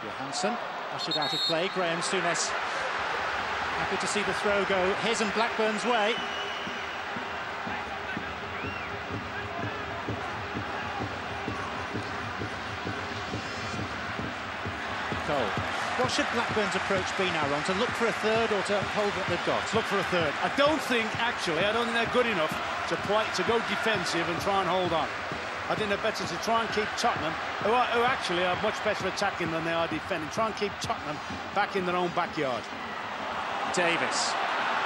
Johansson ushered out of play. Graham Souness happy to see the throw go his and Blackburn's way. Cole. What should Blackburn's approach be now, Ron? To look for a third or to hold what they've got? Look for a third. I don't think they're good enough to go defensive and try and hold on. I think they're better to try and keep Tottenham, who actually are much better attacking than they are defending. Try and keep Tottenham back in their own backyard. Davis,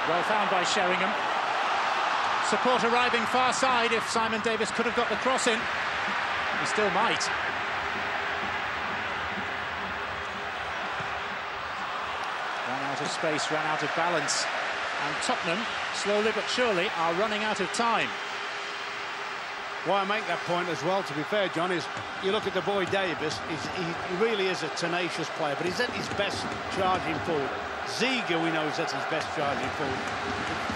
well found by Sheringham. Support arriving far side. If Simon Davis could have got the cross in, he still might. Ran out of space, ran out of balance. And Tottenham, slowly but surely, are running out of time. Why I make that point as well, to be fair, John, is you look at the boy Davis, he really is a tenacious player, but he's at his best charging forward. Ziege, we know, is at his best charging forward.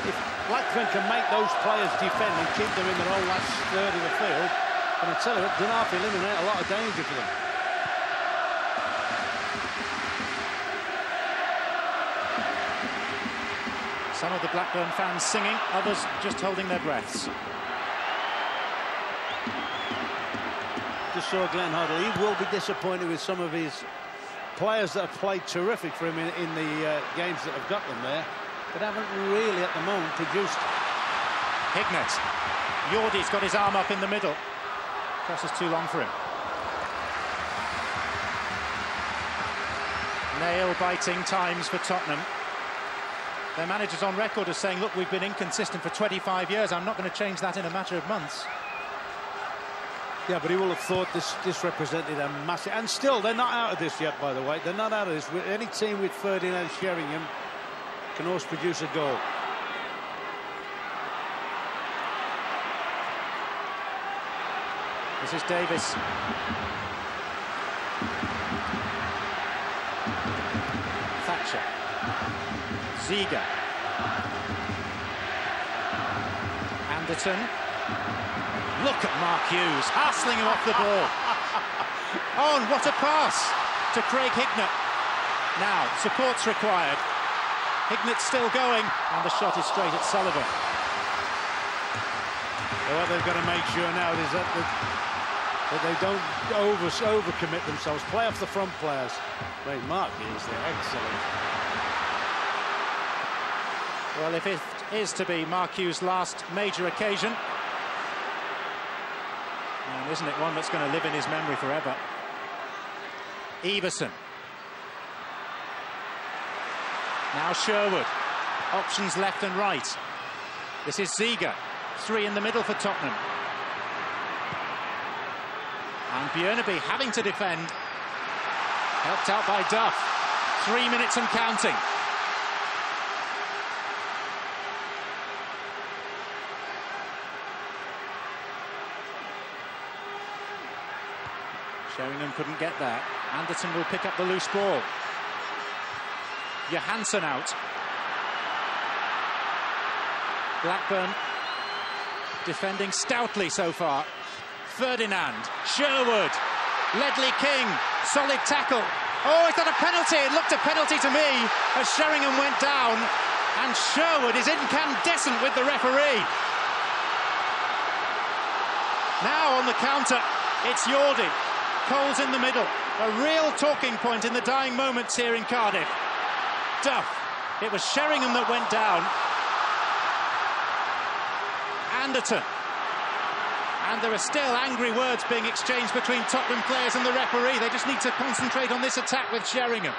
If Blackburn can make those players defend and keep them in their own last third of the field, then I tell you, it doesn't have to eliminate a lot of danger for them. Some of the Blackburn fans singing, others just holding their breaths. Just saw Glenn Hoddle. He will be disappointed with some of his players that have played terrific for him in the games that have got them there, but haven't really at the moment produced. Hignett. Yordi's got his arm up in the middle. Cross is too long for him. Nail-biting times for Tottenham. Their manager's on record as saying, look, we've been inconsistent for 25 years. I'm not going to change that in a matter of months. Yeah, but he will have thought this represented a massive... And still, they're not out of this yet, by the way. They're not out of this. Any team with Ferdinand Sheringham can always produce a goal. This is Davis. Thatcher. Ziege. Anderton. Look at Mark Hughes, hustling him off the ball. Oh, and what a pass to Craig Hignett. Now, support's required. Hignett's still going, and the shot is straight at Sullivan. So what they've got to make sure now is that they don't overcommit themselves. Play off the front players. Great Mark Hughes there, excellent. Well, if it is to be Mark Hughes' last major occasion, and isn't it one that's going to live in his memory forever? Everson. Now Sherwood. Options left and right. This is Ziege. Three in the middle for Tottenham. And Björneby having to defend. Helped out by Duff. 3 minutes and counting. Sheringham couldn't get there. Anderton will pick up the loose ball. Johansson out. Blackburn defending stoutly so far. Ferdinand, Sherwood, Ledley King, solid tackle. Oh, is that a penalty? It looked a penalty to me as Sheringham went down, and Sherwood is incandescent with the referee. Now on the counter, it's Yordi. Cole's in the middle, a real talking point in the dying moments here in Cardiff. Duff, it was Sheringham that went down. Anderton. And there are still angry words being exchanged between Tottenham players and the referee. They just need to concentrate on this attack with Sheringham.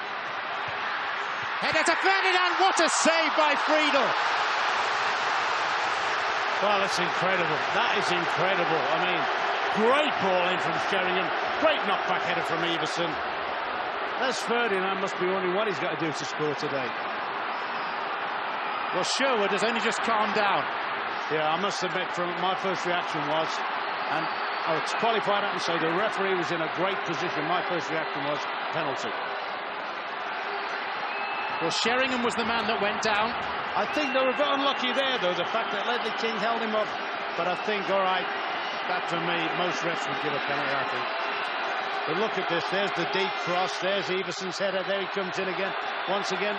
Header to Ferdinand, what a save by Friedel. Well, that's incredible. That is incredible. I mean, great ball in from Sheringham. Great knockback header from Everson. Les Ferdinand must be wondering what he's got to do to score today. Well, Sherwood has only just calmed down. Yeah, I must admit, from my first reaction was, and I would qualify that and say the referee was in a great position. My first reaction was penalty. Well, Sheringham was the man that went down. I think they were a bit unlucky there, though, the fact that Ledley King held him up. But I think, all right, that for me, most refs would give a penalty, I think. But look at this, there's the deep cross, there's Everson's header, there he comes in again. Once again,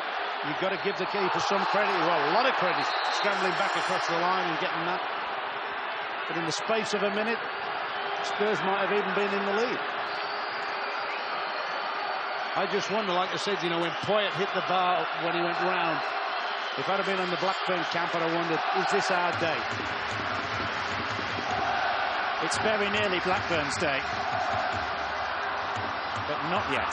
you've got to give the keeper some credit, well, a lot of credit, scrambling back across the line and getting that. But in the space of a minute, Spurs might have even been in the lead. I just wonder, like I said, you know, when Poyet hit the bar when he went round, if I'd have been on the Blackburn camp, I'd have wondered, is this our day? It's very nearly Blackburn's day, but not yet.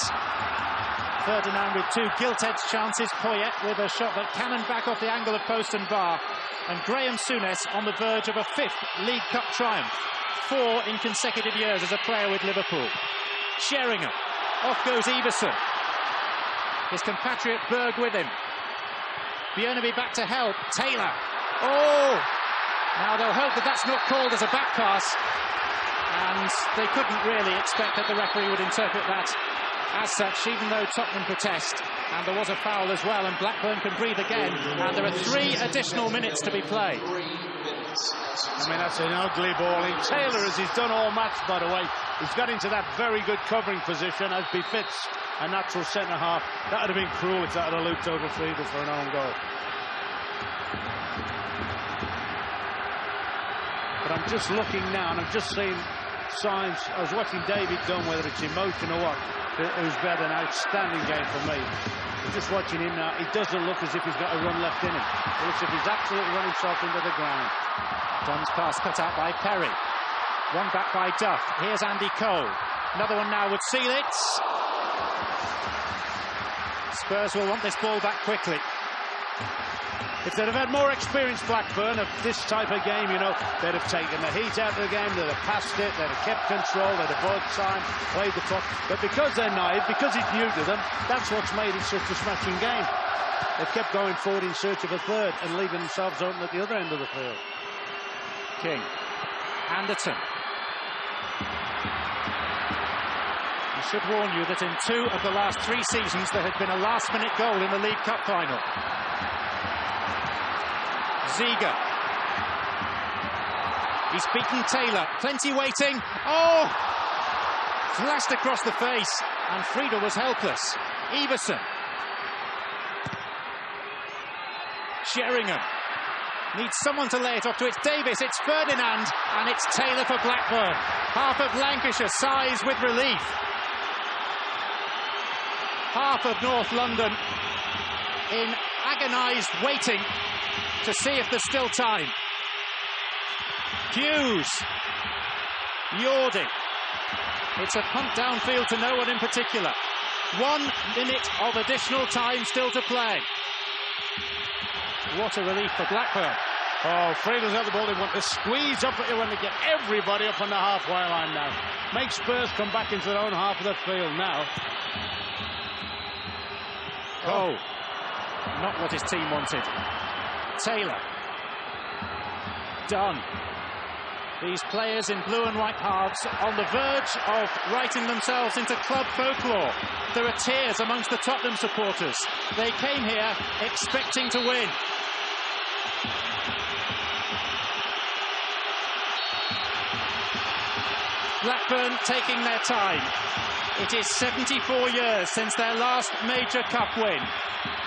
Ferdinand with two gilt-edged chances, Poyet with a shot that cannoned back off the angle of post and bar, and Graham Souness on the verge of a 5th League Cup triumph, 4 in consecutive years as a player with Liverpool. Sheringham, off goes Everson, his compatriot Berg with him. Björneby back to help, Taylor, oh! Now they'll hope that that's not called as a back pass, and they couldn't really expect that the referee would interpret that as such, even though Tottenham protest, and there was a foul as well, and Blackburn can breathe again, and there are 3 additional minutes to be played. I mean, that's an ugly ball. Taylor, as he's done all match, by the way, he's got into that very good covering position, as befits a natural centre-half. That would have been cruel if that had looped over Friedel for an own goal. But I'm just looking now, and I'm just seeing signs. I was watching David Dunn, whether it's emotion or what. It was better, an outstanding game for me. I'm just watching him now. He doesn't look as if he's got a run left in him. It looks as if he's absolutely run himself into the ground. Dunn's pass cut out by Perry. One back by Duff. Here's Andy Cole. Another one now would seal it. Spurs will want this ball back quickly. If they'd have had more experience, Blackburn, of this type of game, you know, they'd have taken the heat out of the game, they'd have passed it, they'd have kept control, they'd have bought time, played the clock. But because they're naive, because it's new to them, that's what's made it such a smashing game. They've kept going forward in search of a third and leaving themselves open at the other end of the field. King. Anderton. I should warn you that in 2 of the last 3 seasons there had been a last-minute goal in the League Cup final. Ziege. He's beaten Taylor. Plenty waiting. Oh! Flashed across the face, and Friedel was helpless. Everson. Sheringham. Needs someone to lay it off to. It's Davis, it's Ferdinand, and it's Taylor for Blackburn. Half of Lancashire sighs with relief. Half of North London in agonised waiting to see if there's still time. Hughes. Yordi. It's a punt downfield to no one in particular. 1 minute of additional time still to play. What a relief for Blackburn. Oh, Friedel's got the ball. They want to squeeze up. They want to get everybody up on the halfway line now. Make Spurs come back into their own half of the field now. Oh, not what his team wanted. Taylor. Dunn. These players in blue and white halves on the verge of writing themselves into club folklore. There are tears amongst the Tottenham supporters. They came here expecting to win. Blackburn taking their time. It is 74 years since their last major cup win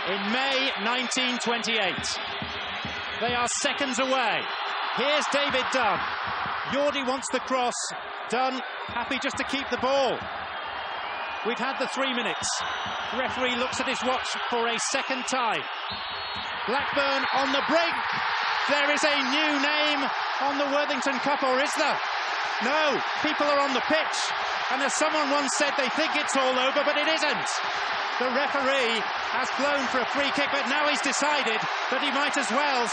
in May 1928. They are seconds away. Here's David Dunn. Yordi wants the cross. Dunn happy just to keep the ball. We've had the 3 minutes. The referee looks at his watch for a second time. Blackburn on the brink. There is a new name on the Worthington Cup, or is there? No, people are on the pitch. And as someone once said, they think it's all over, but it isn't. The referee has blown for a free kick, but now he's decided that he might as well